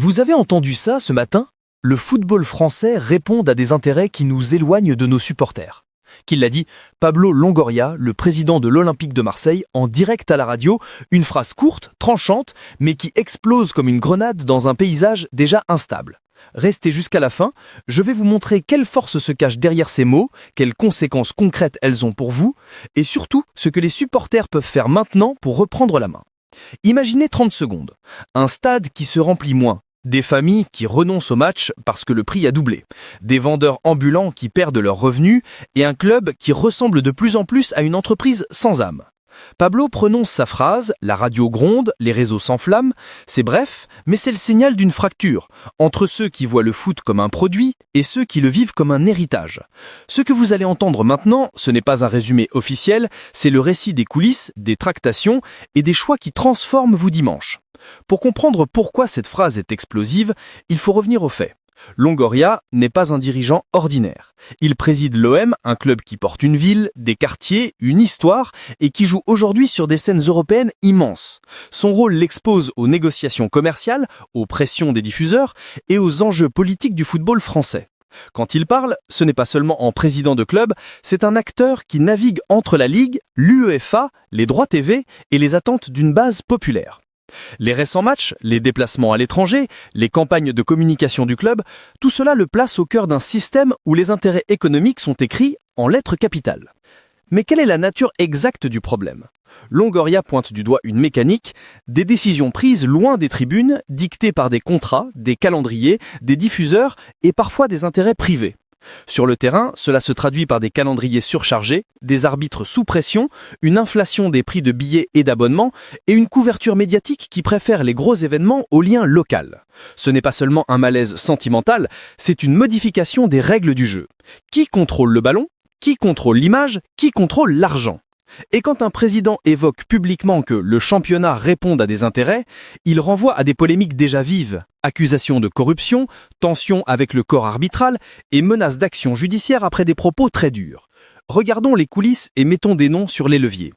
Vous avez entendu ça ce matin? Le football français répond à des intérêts qui nous éloignent de nos supporters. Qu'il l'a dit Pablo Longoria, le président de l'Olympique de Marseille, en direct à la radio, une phrase courte, tranchante, mais qui explose comme une grenade dans un paysage déjà instable. Restez jusqu'à la fin, je vais vous montrer quelle force se cache derrière ces mots, quelles conséquences concrètes elles ont pour vous, et surtout ce que les supporters peuvent faire maintenant pour reprendre la main. Imaginez 30 secondes, un stade qui se remplit moins, des familles qui renoncent au match parce que le prix a doublé, des vendeurs ambulants qui perdent leurs revenus et un club qui ressemble de plus en plus à une entreprise sans âme. Pablo prononce sa phrase, la radio gronde, les réseaux s'enflamment, c'est bref, mais c'est le signal d'une fracture entre ceux qui voient le foot comme un produit et ceux qui le vivent comme un héritage. Ce que vous allez entendre maintenant, ce n'est pas un résumé officiel, c'est le récit des coulisses, des tractations et des choix qui transforment vous dimanche. Pour comprendre pourquoi cette phrase est explosive, il faut revenir aux faits. Longoria n'est pas un dirigeant ordinaire. Il préside l'OM, un club qui porte une ville, des quartiers, une histoire et qui joue aujourd'hui sur des scènes européennes immenses. Son rôle l'expose aux négociations commerciales, aux pressions des diffuseurs et aux enjeux politiques du football français. Quand il parle, ce n'est pas seulement en président de club, c'est un acteur qui navigue entre la Ligue, l'UEFA, les droits TV et les attentes d'une base populaire. Les récents matchs, les déplacements à l'étranger, les campagnes de communication du club, tout cela le place au cœur d'un système où les intérêts économiques sont écrits en lettres capitales. Mais quelle est la nature exacte du problème? Longoria pointe du doigt une mécanique, des décisions prises loin des tribunes, dictées par des contrats, des calendriers, des diffuseurs et parfois des intérêts privés. Sur le terrain, cela se traduit par des calendriers surchargés, des arbitres sous pression, une inflation des prix de billets et d'abonnements et une couverture médiatique qui préfère les gros événements au lien local. Ce n'est pas seulement un malaise sentimental, c'est une modification des règles du jeu. Qui contrôle le ballon? Qui contrôle l'image? Qui contrôle l'argent? Et quand un président évoque publiquement que le championnat répond à des intérêts, il renvoie à des polémiques déjà vives, accusations de corruption, tensions avec le corps arbitral et menaces d'action judiciaire après des propos très durs. Regardons les coulisses et mettons des noms sur les leviers.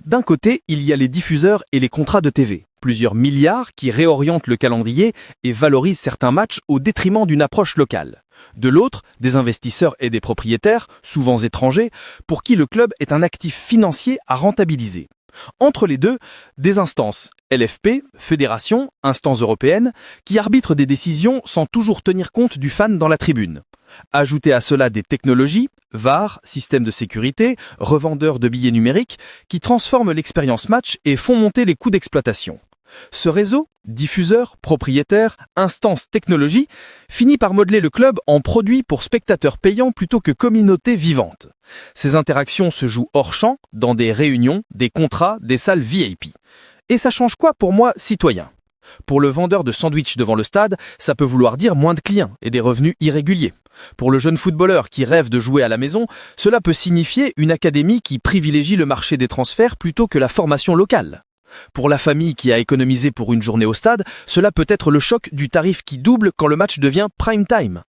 D'un côté, il y a les diffuseurs et les contrats de TV. Plusieurs milliards qui réorientent le calendrier et valorisent certains matchs au détriment d'une approche locale. De l'autre, des investisseurs et des propriétaires, souvent étrangers, pour qui le club est un actif financier à rentabiliser. Entre les deux, des instances, LFP, fédération, instances européennes, qui arbitrent des décisions sans toujours tenir compte du fan dans la tribune. Ajoutez à cela des technologies, VAR, systèmes de sécurité, revendeurs de billets numériques, qui transforment l'expérience match et font monter les coûts d'exploitation. Ce réseau, diffuseurs, propriétaires, instances, technologies, finit par modeler le club en produit pour spectateurs payants plutôt que communauté vivante. Ces interactions se jouent hors champ, dans des réunions, des contrats, des salles VIP. Et ça change quoi pour moi, citoyen? Pour le vendeur de sandwich devant le stade, ça peut vouloir dire moins de clients et des revenus irréguliers. Pour le jeune footballeur qui rêve de jouer à la maison, cela peut signifier une académie qui privilégie le marché des transferts plutôt que la formation locale. Pour la famille qui a économisé pour une journée au stade, cela peut être le choc du tarif qui double quand le match devient prime time.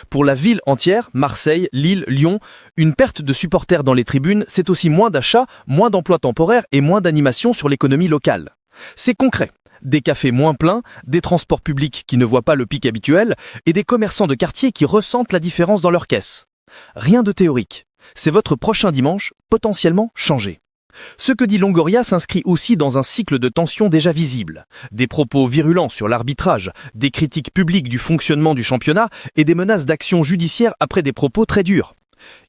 Pour la ville entière, Marseille, Lille, Lyon, une perte de supporters dans les tribunes, c'est aussi moins d'achats, moins d'emplois temporaires et moins d'animation sur l'économie locale. C'est concret. Des cafés moins pleins, des transports publics qui ne voient pas le pic habituel et des commerçants de quartier qui ressentent la différence dans leur caisse. Rien de théorique. C'est votre prochain dimanche, potentiellement changé. Ce que dit Longoria s'inscrit aussi dans un cycle de tensions déjà visible. Des propos virulents sur l'arbitrage, des critiques publiques du fonctionnement du championnat et des menaces d'action judiciaire après des propos très durs.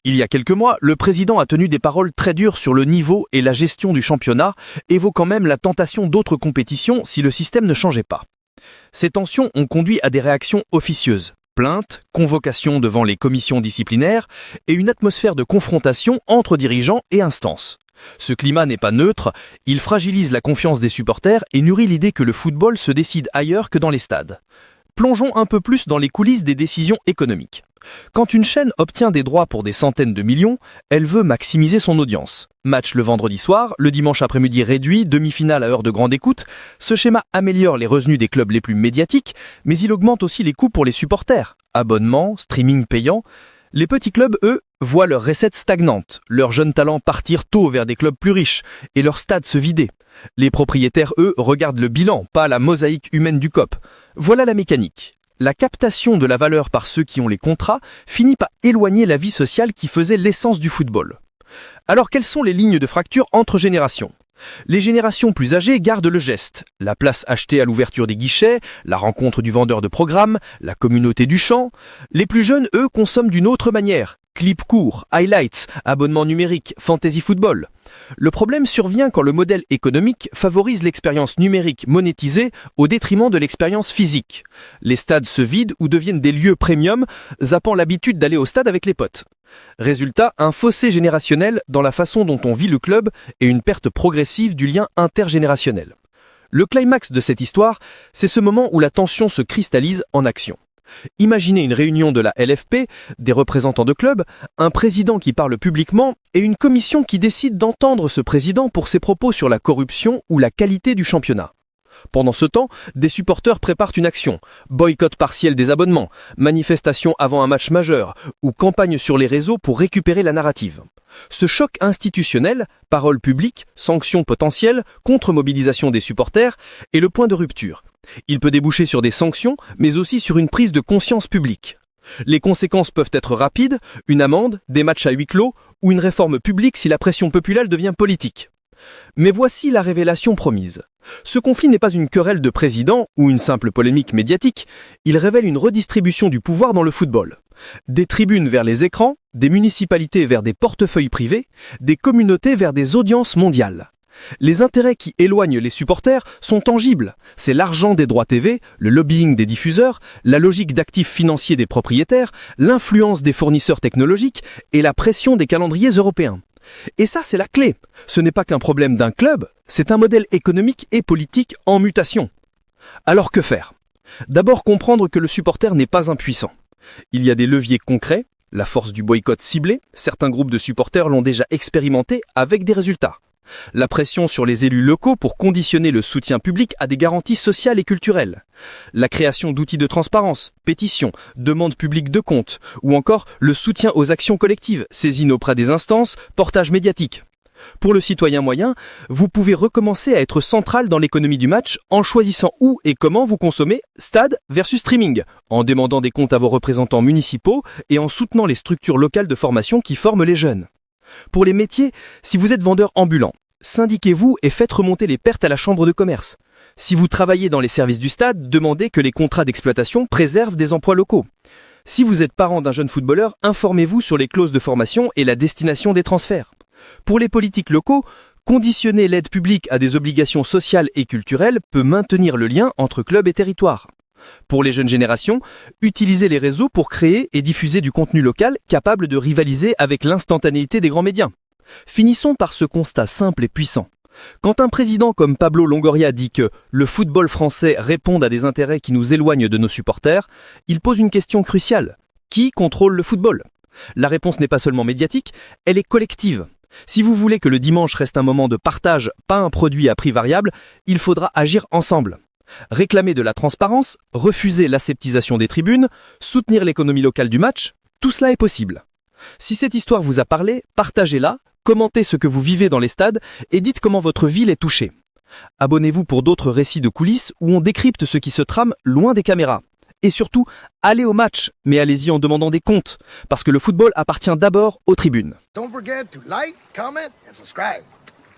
Il y a quelques mois, le président a tenu des paroles très dures sur le niveau et la gestion du championnat, évoquant même la tentation d'autres compétitions si le système ne changeait pas. Ces tensions ont conduit à des réactions officieuses. Plaintes, convocations devant les commissions disciplinaires et une atmosphère de confrontation entre dirigeants et instances. Ce climat n'est pas neutre, il fragilise la confiance des supporters et nourrit l'idée que le football se décide ailleurs que dans les stades. Plongeons un peu plus dans les coulisses des décisions économiques. Quand une chaîne obtient des droits pour des centaines de millions, elle veut maximiser son audience. Match le vendredi soir, le dimanche après-midi réduit, demi-finale à heure de grande écoute, ce schéma améliore les revenus des clubs les plus médiatiques, mais il augmente aussi les coûts pour les supporters. Abonnements, streaming payant. Les petits clubs, eux, voient leurs recettes stagnantes, leurs jeunes talents partir tôt vers des clubs plus riches et leurs stades se vider. Les propriétaires, eux, regardent le bilan, pas la mosaïque humaine du COP. Voilà la mécanique. La captation de la valeur par ceux qui ont les contrats finit par éloigner la vie sociale qui faisait l'essence du football. Alors quelles sont les lignes de fracture entre générations ? Les générations plus âgées gardent le geste, la place achetée à l'ouverture des guichets, la rencontre du vendeur de programme, la communauté du chant. Les plus jeunes, eux, consomment d'une autre manière. Clips courts, highlights, abonnements numériques, fantasy football. Le problème survient quand le modèle économique favorise l'expérience numérique monétisée au détriment de l'expérience physique. Les stades se vident ou deviennent des lieux premium, zappant l'habitude d'aller au stade avec les potes. Résultat, un fossé générationnel dans la façon dont on vit le club et une perte progressive du lien intergénérationnel. Le climax de cette histoire, c'est ce moment où la tension se cristallise en action. Imaginez une réunion de la LFP, des représentants de clubs, un président qui parle publiquement et une commission qui décide d'entendre ce président pour ses propos sur la corruption ou la qualité du championnat. Pendant ce temps, des supporters préparent une action, boycott partiel des abonnements, manifestation avant un match majeur ou campagne sur les réseaux pour récupérer la narrative. Ce choc institutionnel, parole publique, sanctions potentielles, contre-mobilisation des supporters est le point de rupture. Il peut déboucher sur des sanctions, mais aussi sur une prise de conscience publique. Les conséquences peuvent être rapides, une amende, des matchs à huis clos ou une réforme publique si la pression populaire devient politique. Mais voici la révélation promise. Ce conflit n'est pas une querelle de président ou une simple polémique médiatique, il révèle une redistribution du pouvoir dans le football. Des tribunes vers les écrans, des municipalités vers des portefeuilles privés, des communautés vers des audiences mondiales. Les intérêts qui éloignent les supporters sont tangibles. C'est l'argent des droits TV, le lobbying des diffuseurs, la logique d'actifs financiers des propriétaires, l'influence des fournisseurs technologiques et la pression des calendriers européens. Et ça, c'est la clé. Ce n'est pas qu'un problème d'un club, c'est un modèle économique et politique en mutation. Alors que faire ? D'abord comprendre que le supporter n'est pas impuissant. Il y a des leviers concrets, la force du boycott ciblé, certains groupes de supporters l'ont déjà expérimenté avec des résultats. La pression sur les élus locaux pour conditionner le soutien public à des garanties sociales et culturelles. La création d'outils de transparence, pétitions, demandes publiques de comptes, ou encore le soutien aux actions collectives, saisines auprès des instances, portages médiatiques. Pour le citoyen moyen, vous pouvez recommencer à être central dans l'économie du match en choisissant où et comment vous consommez, stade versus streaming, en demandant des comptes à vos représentants municipaux et en soutenant les structures locales de formation qui forment les jeunes. Pour les métiers, si vous êtes vendeur ambulant, syndiquez-vous et faites remonter les pertes à la chambre de commerce. Si vous travaillez dans les services du stade, demandez que les contrats d'exploitation préservent des emplois locaux. Si vous êtes parent d'un jeune footballeur, informez-vous sur les clauses de formation et la destination des transferts. Pour les politiques locaux, conditionner l'aide publique à des obligations sociales et culturelles peut maintenir le lien entre club et territoire. Pour les jeunes générations, utilisez les réseaux pour créer et diffuser du contenu local capable de rivaliser avec l'instantanéité des grands médias. Finissons par ce constat simple et puissant. Quand un président comme Pablo Longoria dit que le football français répond à des intérêts qui nous éloignent de nos supporters, il pose une question cruciale. Qui contrôle le football ? La réponse n'est pas seulement médiatique, elle est collective. Si vous voulez que le dimanche reste un moment de partage, pas un produit à prix variable, il faudra agir ensemble. Réclamer de la transparence, refuser l'aseptisation des tribunes, soutenir l'économie locale du match, tout cela est possible. Si cette histoire vous a parlé, partagez-la, commentez ce que vous vivez dans les stades et dites comment votre ville est touchée. Abonnez-vous pour d'autres récits de coulisses où on décrypte ce qui se trame loin des caméras. Et surtout, allez au match, mais allez-y en demandant des comptes, parce que le football appartient d'abord aux tribunes. Don't forget to like, comment and subscribe.